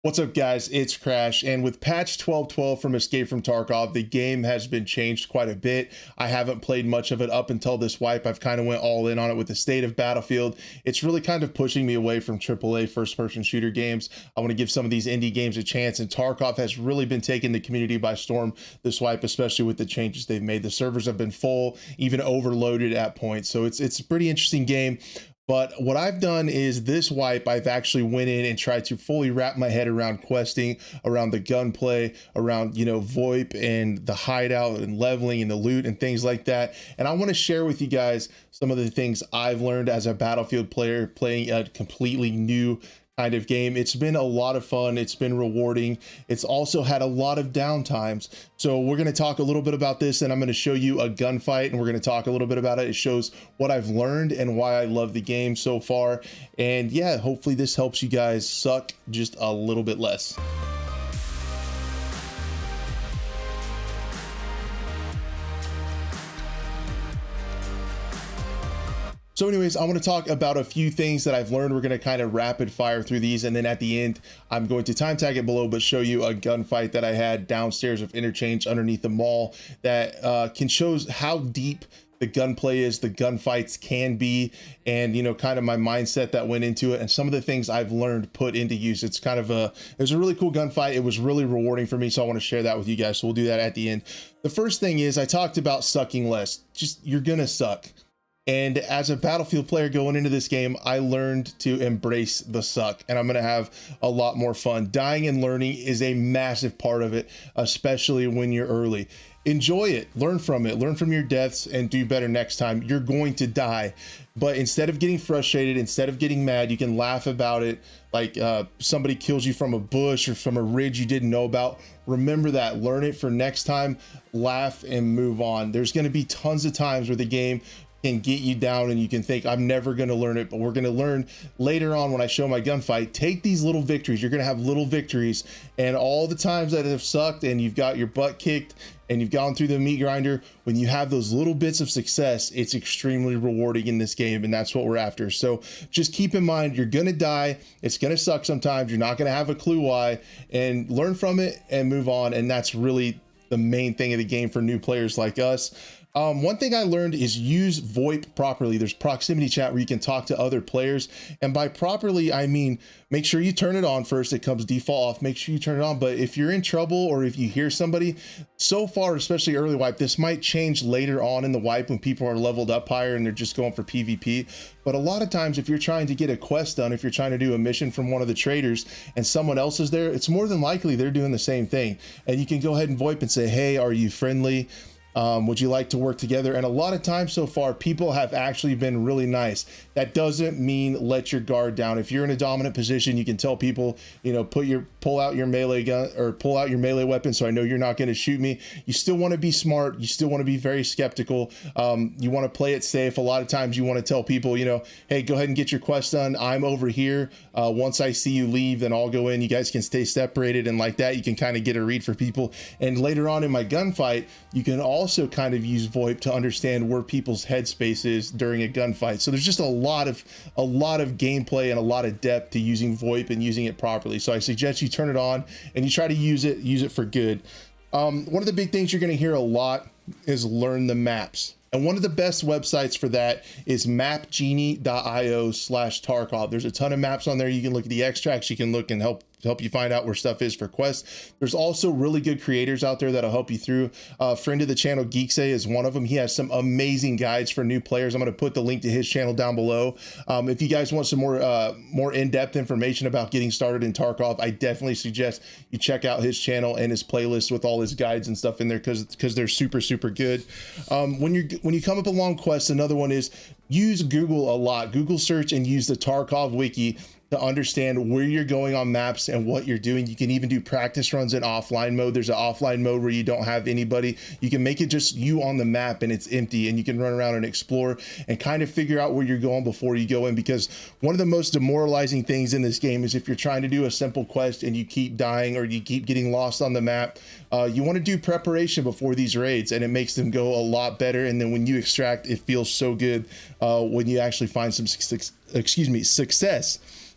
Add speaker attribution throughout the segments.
Speaker 1: What's up, guys? It's Crash, and with patch 12.12 from Escape from Tarkov, the game has been changed quite a bit. I haven't played much of it up until this wipe. I've kind of went all in on it with the state of Battlefield. It's really kind of pushing me away from AAA first-person shooter games. I want to give some of these indie games a chance, and Tarkov has really been taking the community by storm this wipe, especially with the changes they've made. The servers have been full, even overloaded at points, so it's a pretty interesting game. But what I've done is this wipe, I've actually went in and tried to fully wrap my head around questing, around the gunplay, around, VoIP and the hideout and leveling and the loot and things like that. And I want to share with you guys some of the things I've learned as a Battlefield player playing a completely new kind of game. It's been a lot of fun. It's been rewarding. It's also had a lot of downtimes. So we're going to talk a little bit about this, and I'm going to show you a gunfight, and we're going to talk a little bit about it. It shows what I've learned and why I love the game so far. And yeah, hopefully this helps you guys suck just a little bit less. So anyways, I want to talk about a few things that I've learned. We're going to kind of rapid fire through these, and then at the end, I'm going to time tag it below, but show you a gunfight that I had downstairs of Interchange underneath the mall that can shows how deep the gunplay is, the gunfights can be, and kind of my mindset that went into it, and some of the things I've learned put into use. It was a really cool gunfight. It was really rewarding for me, so I want to share that with you guys. So we'll do that at the end. The first thing is I talked about sucking less. Just you're gonna suck. And as a Battlefield player going into this game, I learned to embrace the suck, and I'm going to have a lot more fun. Dying and learning is a massive part of it, especially when you're early. Enjoy it, learn from it, learn from your deaths, and do better next time. You're going to die, but instead of getting frustrated, instead of getting mad, you can laugh about it. Like somebody kills you from a bush or from a ridge you didn't know about. Remember that, learn it for next time, laugh and move on. There's going to be tons of times where the game can get you down and you can think, I'm never going to learn it, but we're going to learn later on when I show my gunfight. Take these little victories. You're going to have little victories, and all the times that have sucked and you've got your butt kicked and you've gone through the meat grinder, when you have those little bits of success, it's extremely rewarding in this game, and that's what we're after. So just keep in mind, you're going to die. It's going to suck sometimes. You're not going to have a clue why, and learn from it and move on. And that's really the main thing of the game for new players like us. One thing I learned is use VoIP properly. There's proximity chat where you can talk to other players. And by properly, I mean, make sure you turn it on first. It comes default off. Make sure you turn it on. But if you're in trouble or if you hear somebody, so far, especially early wipe, this might change later on in the wipe when people are leveled up higher and they're just going for PvP. But a lot of times, if you're trying to get a quest done, if you're trying to do a mission from one of the traders and someone else is there, it's more than likely they're doing the same thing. And you can go ahead and VoIP and say, hey, are you friendly? Would you like to work together? And a lot of times so far, people have actually been really nice. That doesn't mean let your guard down. If you're in a dominant position, you can tell people, pull out your melee gun or pull out your melee weapon, so I know you're not going to shoot me. You still want to be smart. You still want to be very skeptical. You want to play it safe. A lot of times you want to tell people, hey, go ahead and get your quest done. I'm over here. Once I see you leave, then I'll go in. You guys can stay separated, and like that, you can kind of get a read for people. And later on in my gunfight, you can also kind of use VoIP to understand where people's headspace is during a gunfight. So there's just a lot of gameplay and a lot of depth to using VoIP and using it properly. So I suggest you turn it on and you try to use it for good. One of the big things you're going to hear a lot is learn the maps. And one of the best websites for that is mapgenie.io/Tarkov. There's a ton of maps on there. You can look at the extracts. You can look and help you find out where stuff is for quests. There's also really good creators out there that'll help you through. A friend of the channel, Geeksay, is one of them. He has some amazing guides for new players. I'm going to put the link to his channel down below. If you guys want some more in-depth information about getting started in Tarkov, I definitely suggest you check out his channel and his playlist with all his guides and stuff in there, because they're super good. When you come up along quests, another one is use Google a lot. Google search and use the Tarkov wiki to understand where you're going on maps and what you're doing. You can even do practice runs in offline mode. There's an offline mode where you don't have anybody. You can make it just you on the map and it's empty, and you can run around and explore and kind of figure out where you're going before you go in. Because one of the most demoralizing things in this game is if you're trying to do a simple quest and you keep dying or you keep getting lost on the map, you want to do preparation before these raids, and it makes them go a lot better. And then when you extract, it feels so good when you actually find some success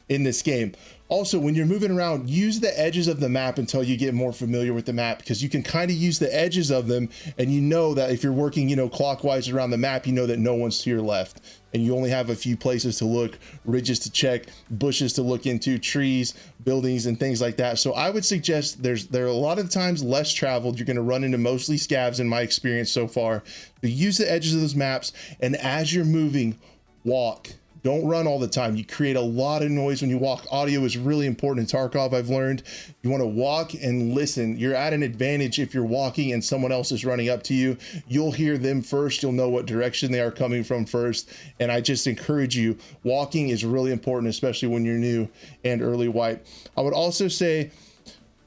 Speaker 1: in this game. Also, when you're moving around, use the edges of the map until you get more familiar with the map, because you can kind of use the edges of them, and you know that if you're working, you know, clockwise around the map, you know that no one's to your left, and you only have a few places to look, ridges to check, bushes to look into, trees, buildings, and things like that. So I would suggest there are a lot of times less traveled. You're going to run into mostly scavs in my experience so far. So use the edges of those maps, and as you're moving, walk. Don't run all the time. You create a lot of noise when you walk. Audio is really important in Tarkov, I've learned. You want to walk and listen. You're at an advantage if you're walking and someone else is running up to you. You'll hear them first. You'll know what direction they are coming from first. And I just encourage you, walking is really important, especially when you're new and early wipe. I would also say,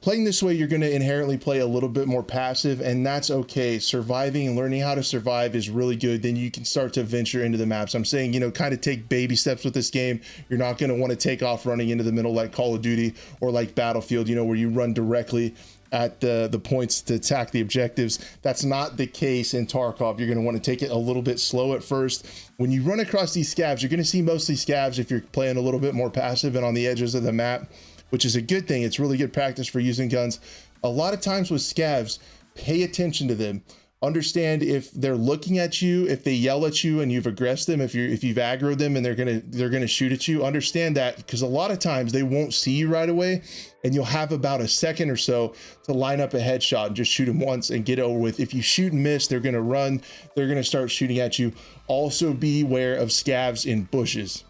Speaker 1: playing this way, you're going to inherently play a little bit more passive, and that's okay. Surviving and learning how to survive is really good. Then you can start to venture into the maps. I'm saying, you know, kind of take baby steps with this game. You're not going to want to take off running into the middle like Call of Duty or like Battlefield, you know, where you run directly at the points to attack the objectives. That's not the case in Tarkov. You're going to want to take it a little bit slow at first. When you run across these scavs, you're going to see mostly scavs if you're playing a little bit more passive and on the edges of the map, which is a good thing. It's really good practice for using guns. A lot of times with scavs, pay attention to them. Understand if they're looking at you, if they yell at you and you've aggressed them, if you've aggroed them and they're gonna shoot at you. Understand that, because a lot of times they won't see you right away, and you'll have about a second or so to line up a headshot and just shoot them once and get over with. If you shoot and miss, they're gonna run. They're gonna start shooting at you. Also beware of scavs in bushes.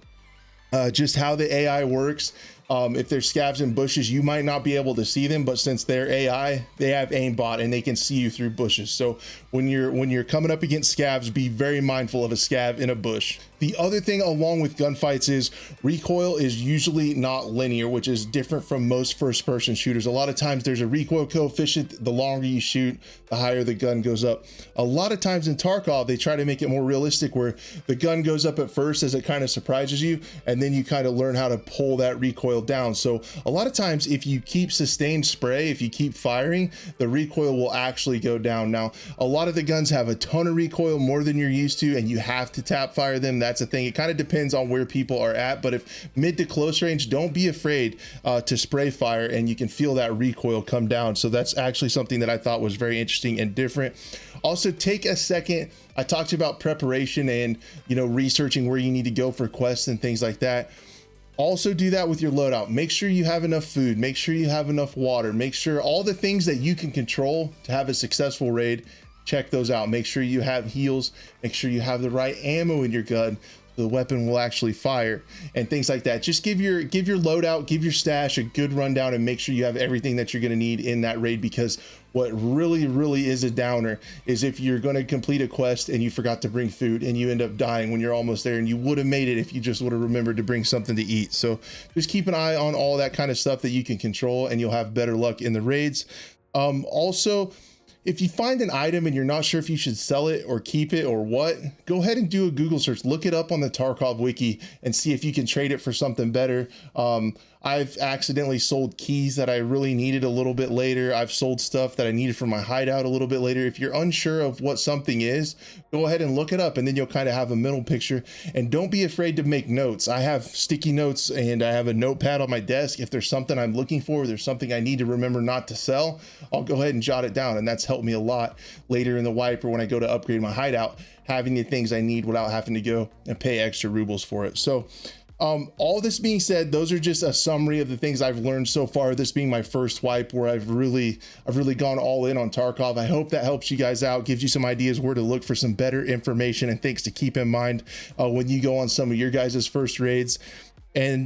Speaker 1: Just how the AI works. If there's scavs in bushes, you might not be able to see them, but since they're AI, they have aimbot and they can see you through bushes. So when you're coming up against scavs, be very mindful of a scav in a bush. The other thing along with gunfights is recoil is usually not linear, which is different from most first-person shooters. A lot of times there's a recoil coefficient. The longer you shoot, the higher the gun goes up. A lot of times in Tarkov, they try to make it more realistic, where the gun goes up at first as it kind of surprises you, and then you kind of learn how to pull that recoil down. So a lot of times if you keep sustained spray, if you keep firing, the recoil will actually go down. Now, a lot of the guns have a ton of recoil, more than you're used to, and you have to tap fire them. That's a thing. It kind of depends on where people are at, but if mid to close range, don't be afraid to spray fire, and you can feel that recoil come down. So that's actually something that I thought was very interesting and different. Also, take a second. I talked about preparation and, you know, researching where you need to go for quests and things like that. Also do that with your loadout. Make sure you have enough food, make sure you have enough water, make sure all the things that you can control to have a successful raid, check those out. Make sure you have heals, make sure you have the right ammo in your gun, the weapon will actually fire, and things like that. Just give your loadout, give your stash a good rundown, and make sure you have everything that you're going to need in that raid, because what really is a downer is if you're going to complete a quest and you forgot to bring food and you end up dying when you're almost there, and you would have made it if you just would have remembered to bring something to eat. So just keep an eye on all that kind of stuff that you can control, and you'll have better luck in the raids. Also, if you find an item and you're not sure if you should sell it or keep it or what, go ahead and do a Google search. Look it up on the Tarkov wiki and see if you can trade it for something better. I've accidentally sold keys that I really needed a little bit later. I've sold stuff that I needed for my hideout a little bit later. If you're unsure of what something is, go ahead and look it up, and then you'll kind of have a mental picture. And don't be afraid to make notes. I have sticky notes and I have a notepad on my desk. If there's something I'm looking for, there's something I need to remember not to sell, I'll go ahead and jot it down. And that's helped me a lot later in the wipe, or when I go to upgrade my hideout, having the things I need without having to go and pay extra rubles for it. So all this being said, those are just a summary of the things I've learned so far, this being my first wipe where I've really gone all in on Tarkov. I hope that helps you guys out, gives you some ideas where to look for some better information and things to keep in mind when you go on some of your guys' first raids. And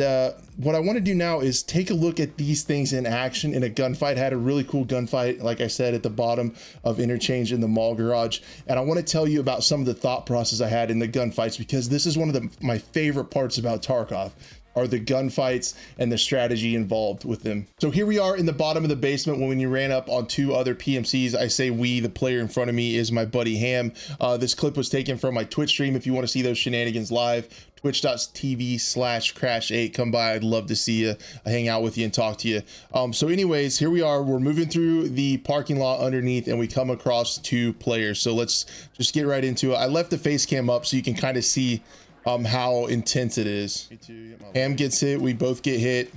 Speaker 1: what I want to do now is take a look at these things in action in a gunfight. I had a really cool gunfight, like I said, at the bottom of Interchange in the mall garage. And I want to tell you about some of the thought process I had in the gunfights, because this is one of my favorite parts about Tarkov, are the gunfights and the strategy involved with them. So here we are in the bottom of the basement when you ran up on two other PMCs. I say we, the player in front of me is my buddy Ham. This clip was taken from my Twitch stream. If you want to see those shenanigans live, twitch.tv/crash8. Come by, I'd love to see you, hang out with you and talk to you. So anyways, here we are, we're moving through the parking lot underneath, and we come across two players. So let's just get right into it. I left the face cam up so you can kind of see how intense it is. Ham gets hit, we both get hit.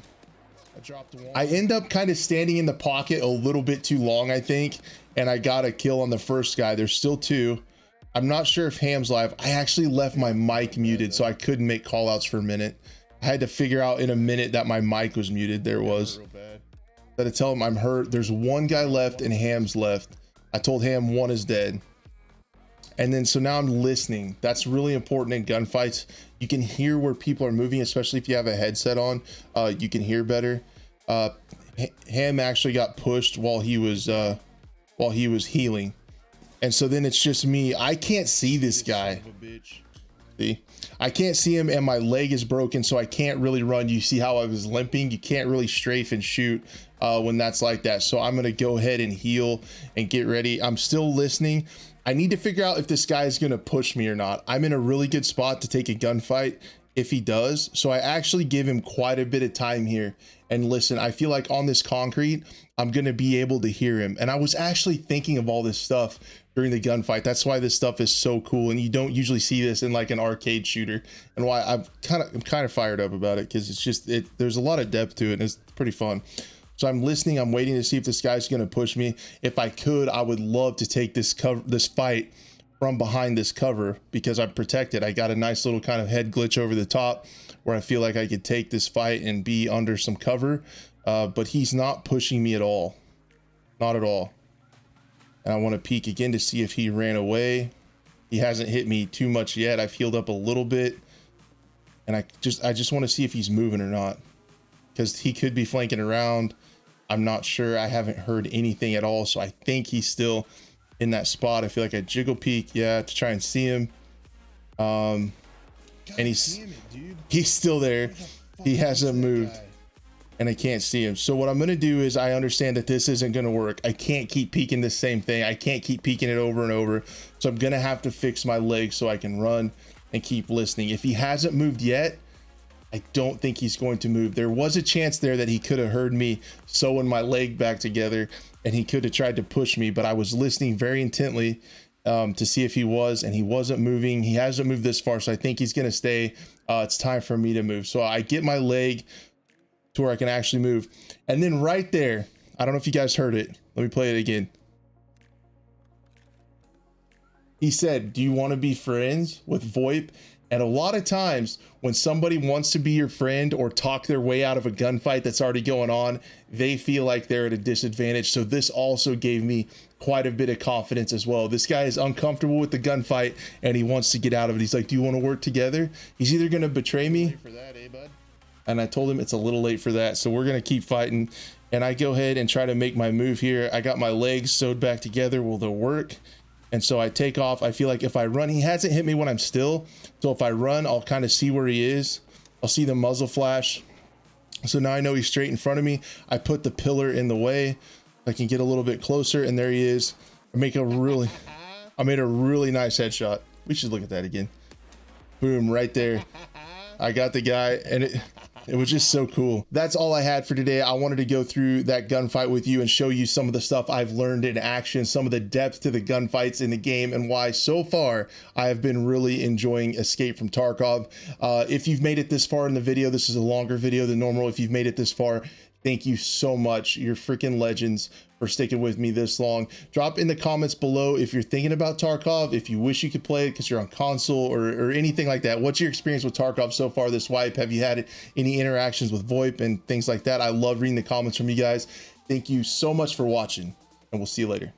Speaker 1: I end up kind of standing in the pocket a little bit too long, I think, and I got a kill on the first guy. There's still two. I'm not sure if Ham's live. I actually left my mic muted, so I couldn't make call outs for a minute. I had to figure out in a minute that my mic was muted. There it was. I had to tell him I'm hurt. There's one guy left and Ham's left. I told Ham one is dead. And then so now I'm listening. That's really important in gunfights. You can hear where people are moving, especially if you have a headset on. You can hear better. Ham actually got pushed while he was healing, and so then it's just me. I can't see this guy. See, I can't see him, and my leg is broken, so I can't really run. You see how I was limping? You can't really strafe and shoot when that's like that. So I'm gonna go ahead and heal and get ready. I'm still listening. I need to figure out if this guy is gonna push me or not. I'm in a really good spot to take a gunfight if he does. So I actually give him quite a bit of time here and listen. I feel like on this concrete, I'm gonna be able to hear him. And I was actually thinking of all this stuff during the gunfight. That's why this stuff is so cool. And you don't usually see this in like an arcade shooter, and why I'm kind of fired up about it, because it's just, there's a lot of depth to it and it's pretty fun. So I'm listening. I'm waiting to see if this guy's going to push me. If I could, I would love to take this fight from behind this cover, because I'm protected. I got a nice little kind of head glitch over the top where I feel like I could take this fight and be under some cover. But he's not pushing me at all. Not at all. And I want to peek again to see if he ran away. He hasn't hit me too much yet. I've healed up a little bit. And I just want to see if he's moving or not, because he could be flanking around. I'm not sure. I haven't heard anything at all. So I think he's still in that spot. I feel like I jiggle peek, yeah, to try and see him. And he's still there. He hasn't moved, and I can't see him. So what I'm going to do is, I understand that this isn't going to work. I can't keep peeking the same thing. I can't keep peeking it over and over. So I'm going to have to fix my legs so I can run and keep listening. If he hasn't moved yet, I don't think he's going to move. There was a chance there that he could have heard me sewing my leg back together, and he could have tried to push me, but I was listening very intently to see if he was, and he wasn't moving. He hasn't moved this far, so I think he's going to stay. It's time for me to move. So I get my leg to where I can actually move. And then right there, I don't know if you guys heard it. Let me play it again. He said, "Do you want to be friends with VoIP?" And a lot of times when somebody wants to be your friend or talk their way out of a gunfight that's already going on, they feel like they're at a disadvantage. So this also gave me quite a bit of confidence as well. This guy is uncomfortable with the gunfight and he wants to get out of it. He's like, "Do you want to work together?" He's either going to betray me. For that, bud? And I told him it's a little late for that. So we're going to keep fighting. And I go ahead and try to make my move here. I got my legs sewed back together. Will they work? And so I take off. I feel like if I run, he hasn't hit me when I'm still. So if I run, I'll kind of see where he is. I'll see the muzzle flash. So now I know he's straight in front of me. I put the pillar in the way. I can get a little bit closer, and there he is. I made a really nice headshot. We should look at that again. Boom, right there. I got the guy, and it was just so cool. That's all I had for today. I wanted to go through that gunfight with you and show you some of the stuff I've learned in action, some of the depth to the gunfights in the game, and why so far I have been really enjoying Escape from Tarkov. If you've made it this far in the video, this is a longer video than normal. If you've made it this far, thank you so much. You're freaking legends for sticking with me this long. Drop in the comments below if you're thinking about Tarkov, if you wish you could play it because you're on console or anything like that. What's your experience with Tarkov so far this wipe? Have you had any interactions with VoIP and things like that? I love reading the comments from you guys. Thank you so much for watching, and we'll see you later.